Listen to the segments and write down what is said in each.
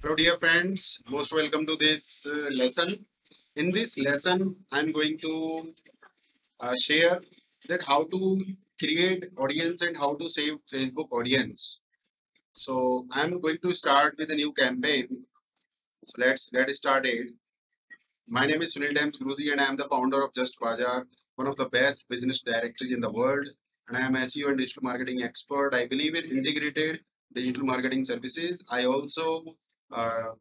Hello, dear friends. Most welcome to this lesson. In this lesson, I'm going to share that how to create audience and how to save Facebook audience. So I'm going to start with a new campaign. So let's get started. My name is Suniltams Guruji and I am the founder of Just Bazaar, one of the best business directories in the world. And I am SEO and digital marketing expert. I believe in integrated digital marketing services. I also uh,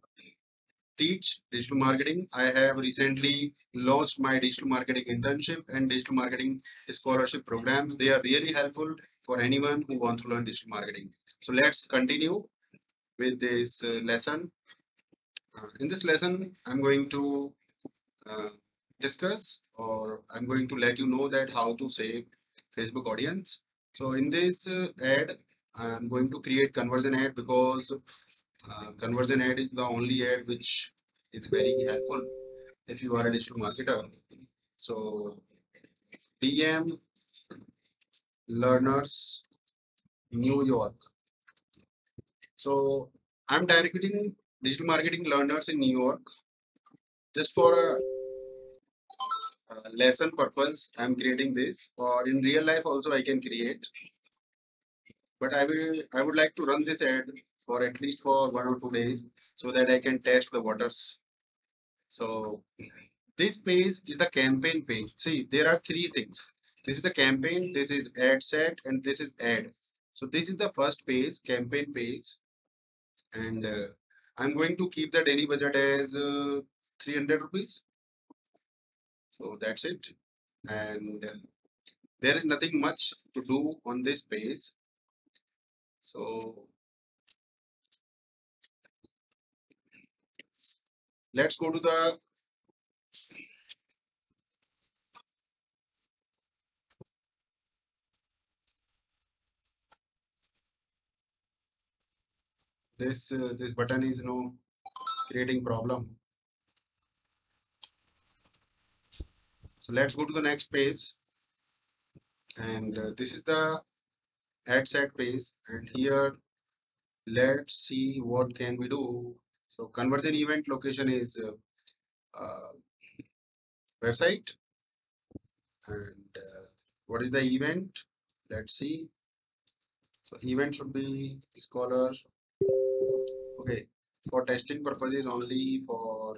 teach digital marketing. I have recently launched my digital marketing internship and digital marketing scholarship programs. They are really helpful for anyone who wants to learn digital marketing. So let's continue with this lesson. In this lesson, I'm going to uh, discuss or I'm going to let you know that how to save Facebook audience. So in this ad, I'm going to create conversion ad because conversion ad is the only ad which is very helpful if you are a digital marketer. So DM learners New York. So I'm targeting digital marketing learners in New York just for a lesson purpose. I'm creating this, or in real life also I can create. But I would like to run this ad for at least for 1 or 2 days so that I can test the waters. So this page is the campaign page. See, there are three things. This is the campaign, this is ad set, and this is ad. So this is the first page, campaign page, and I'm going to keep the daily budget as 300 rupees. So that's it. And there is nothing much to do on this page. So let's go to the this button is creating problem. So let's go to the next page, and this is the ad set page, and here let's see what can we do. So conversion event location is website, and what is the event? Let's see. So event should be scholar. Okay, for testing purposes only for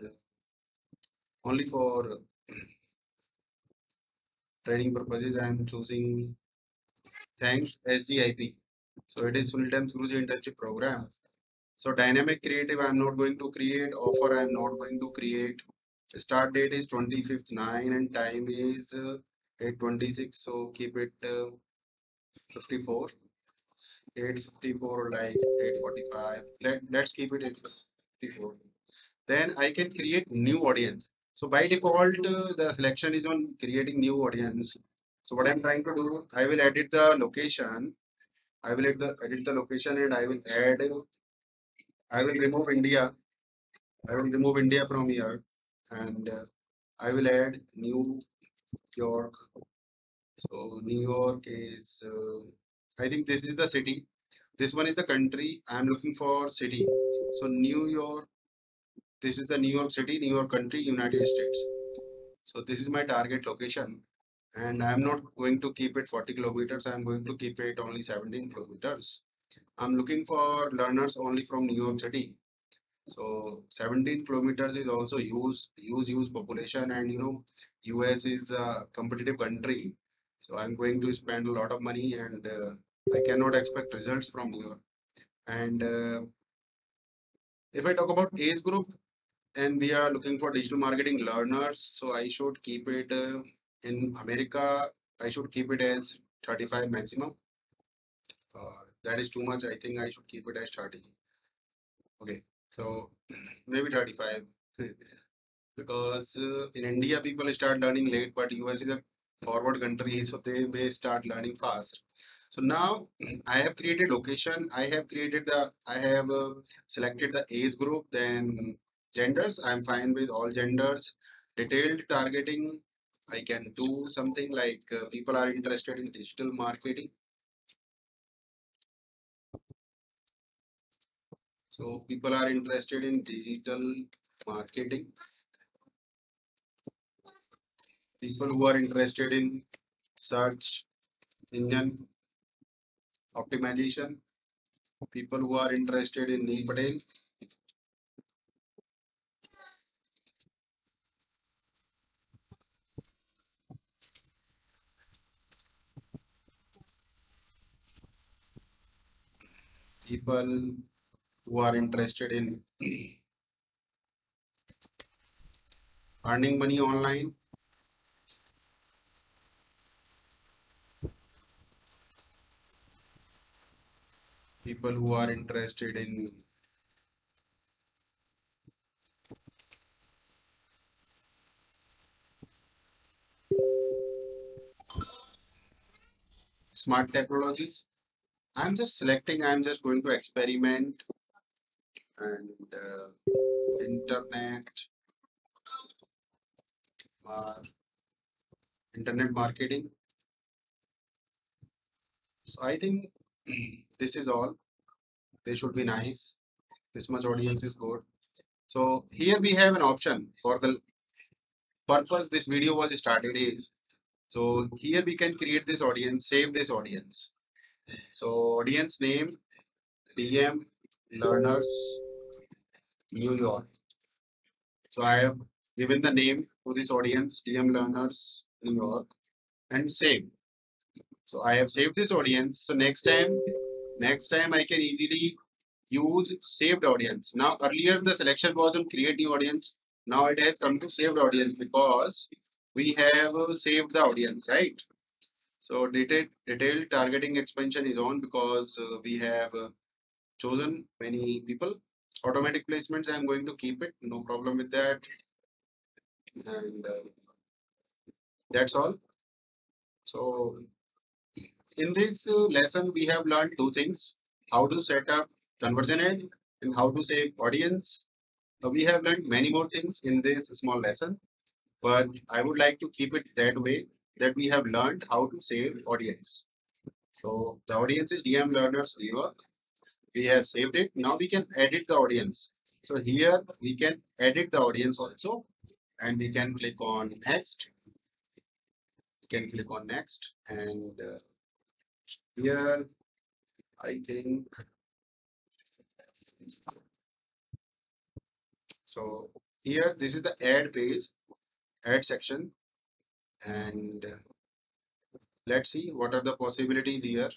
training purposes. I am choosing thanks SGIP. So it is Suniltams Guruji Internship Program. So dynamic creative, I'm not going to create. Offer, I'm not going to create. Start date is 25th 9 and time is 8:26. So keep it 54. 8:54 like 8:45. Let's keep it 8:54. Then I can create new audience. So by default, the selection is on creating new audience. So what I'm trying to do, I will edit the location. I will edit the location and I will add. I will remove India. I will remove India from here, and I will add New York. So New York is. I think this is the city. This one is the country. I am looking for city. So New York. This is the New York City, New York country, United States. So this is my target location, and I'm not going to keep it 40 kilometers. I'm going to keep it only 17 kilometers. I'm looking for learners only from New York City. So 17 kilometers is also huge population, and US is a competitive country. So I'm going to spend a lot of money, and I cannot expect results from here. And if I talk about age group, and we are looking for digital marketing learners, so I should keep it in America. I should keep it as 35 maximum. That is too much. I think I should keep it as 30. Okay, so maybe 35. Because in India people start learning late, but US is a forward country, so they may start learning fast. So now I have created location. I have selected the age group, then genders. I'm fine with all genders. Detailed targeting. I can do something like people are interested in digital marketing. So people are interested in digital marketing, people who are interested in search engine optimization, people who are interested in Neil Patel, people who are interested in earning money online, people who are interested in smart technologies. I'm just selecting, I'm just going to experiment and internet or internet marketing. So I think this is all. They should be nice. This much audience is good. So here we have an option for the purpose this video was started is. So here we can create this audience, save this audience. So audience name, DM learners, New York. So I have given the name to this audience, DM learners, New York, and save. So I have saved this audience. So next time I can easily use saved audience. Now earlier the selection was on create new audience. Now it has come to saved audience because we have saved the audience, right? So detailed targeting expansion is on because we have chosen many people. Automatic placements, I'm going to keep it, no problem with that. And that's all. So in this lesson, we have learned two things: how to set up conversion ad and how to save audience. We have learned many more things in this small lesson, but I would like to keep it that way that we have learned how to save audience. So the audience is DM learners viewer. We have saved it. Now we can edit the audience. So here we can edit the audience also, and we can click on next. We can click on next, and here I think so. Here this is the ad page, ad section, and let's see what are the possibilities here.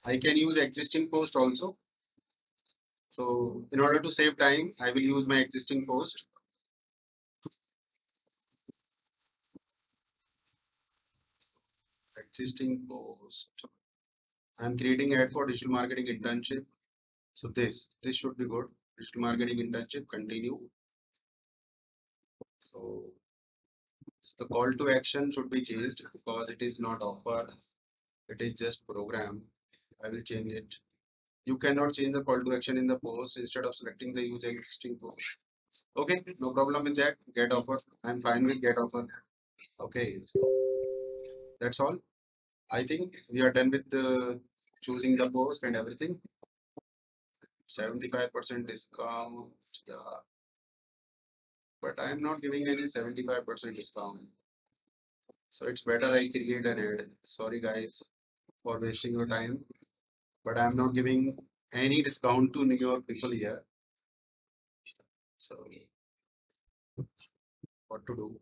I can use existing post also. So in order to save time, I will use my existing post. Existing post. I'm creating ad for digital marketing internship. So this should be good. Digital marketing internship continue. So the call to action should be changed because it is not offer. It is just program. I will change it. You cannot change the call to action in the post instead of selecting the use existing post. Okay, no problem with that. Get offer. I'm fine with get offer. Okay, so that's all. I think we are done with the choosing the post and everything. 75% discount. Yeah, but I'm not giving any 75% discount. So it's better I create an ad. Sorry guys for wasting your time, but I'm not giving any discount to New York people here. So what to do?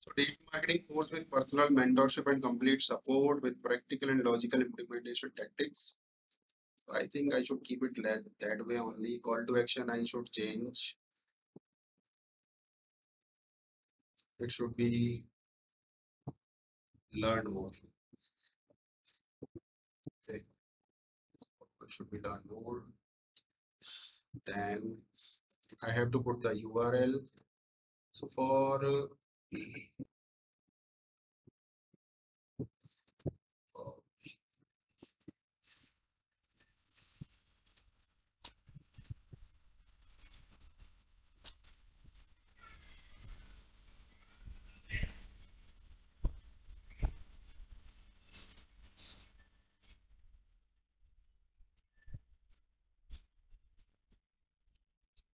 So digital marketing course with personal mentorship and complete support with practical and logical implementation tactics. So I think I should keep it that way only. Call to action I should change. It should be learn more. Okay, it should be learn more. Then I have to put the URL. So for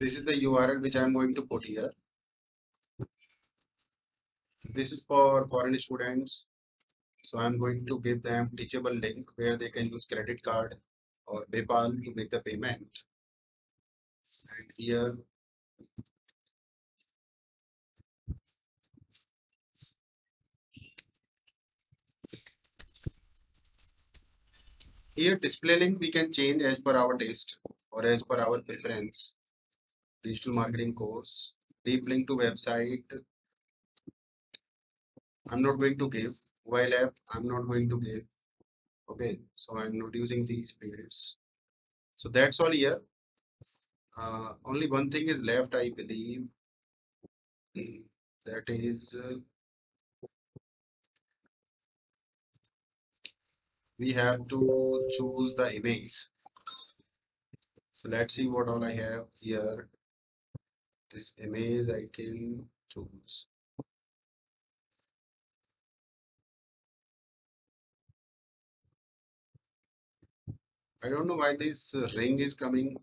this is the URL which I am going to put here. This is for foreign students. So I'm going to give them teachable link where they can use credit card or PayPal to make the payment. And here display link we can change as per our taste or as per our preference. Digital marketing course, deep link to website. I'm not going to give. Mobile app, I'm not going to give. Okay, so I'm not using these fields. So that's all here. Only one thing is left, I believe. That is, we have to choose the image. So let's see what all I have here. This image I can choose. I don't know why this ring is coming.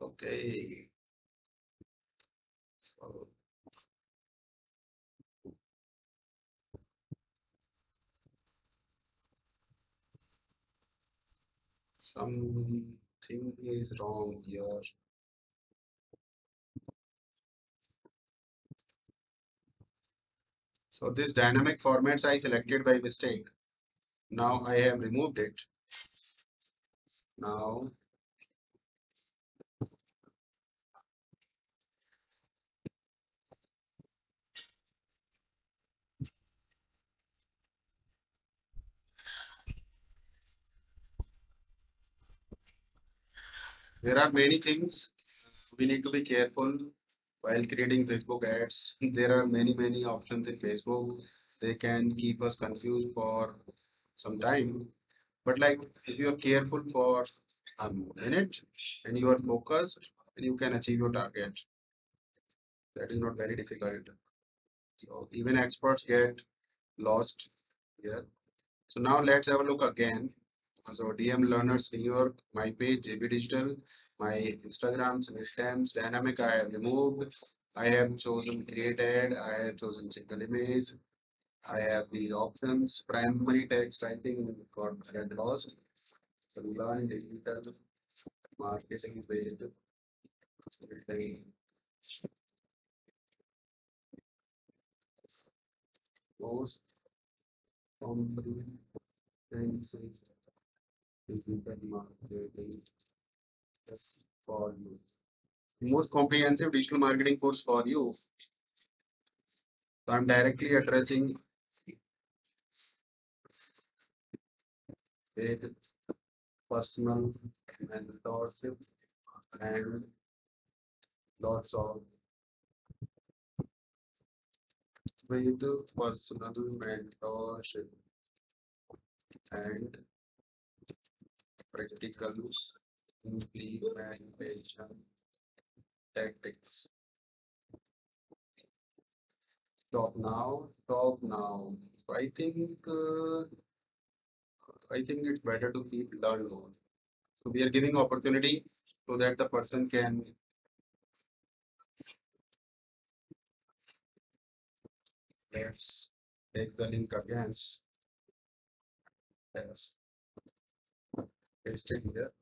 Okay. So something is wrong here. So this dynamic formats I selected by mistake. Now I have removed it. Now there are many things we need to be careful while creating Facebook ads. There are many options in Facebook. They can keep us confused for some time. But like if you are careful for a minute and you are focused, then you can achieve your target. That is not very difficult. So even experts get lost here. So now let's have a look again. So DM Learners New York, my page JB Digital, my Instagram Suniltams Dynamic I have removed. I have chosen create ad. I have chosen single image. I have these options. Primary text I think got I had lost. So learn digital marketing page. Most comprehensive digital marketing for you. Most comprehensive digital marketing course for you. So I'm directly addressing with personal mentorship and lots of with personal mentorship and practical implementation tactics. Stop now. So I think it's better to keep learn more. So we are giving opportunity so that the person can let's take the link again. Yes, paste it here.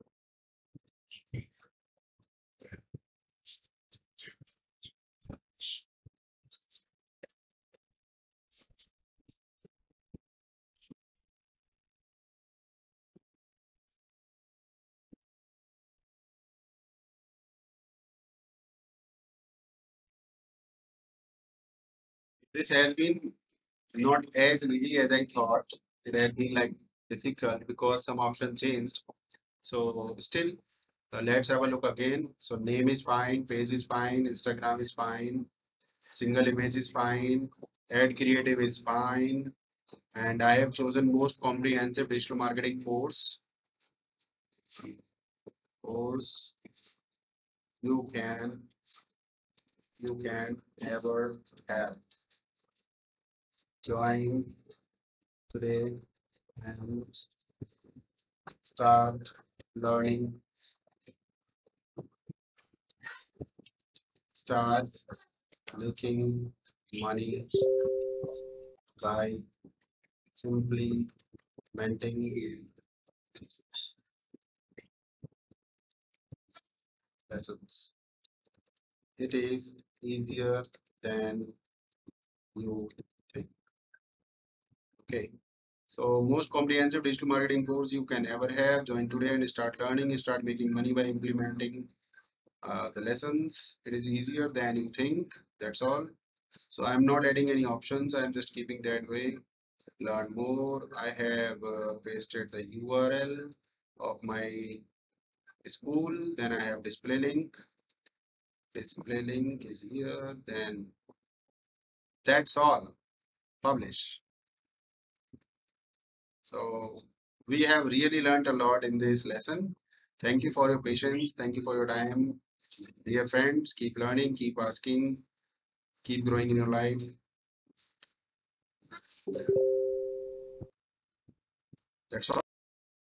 This has been not as easy as I thought. It had been like difficult because some option changed. So still, let's have a look again. So name is fine, page is fine, Instagram is fine, single image is fine, ad creative is fine, and I have chosen most comprehensive digital marketing course you can ever have. Join today and start learning, start making money by simply implementing lessons. It is easier than you think. Okay. So most comprehensive digital marketing course you can ever have. Join today and start learning, start making money by implementing the lessons. It is easier than you think. That's all. So I'm not adding any options. I'm just keeping that way. Learn more. I have pasted the URL of my school. Then I have display link. Display link is here. Then that's all. Publish. So we have really learned a lot in this lesson. Thank you for your patience. Thank you for your time. Dear friends, keep learning, keep asking, keep growing in your life. That's all.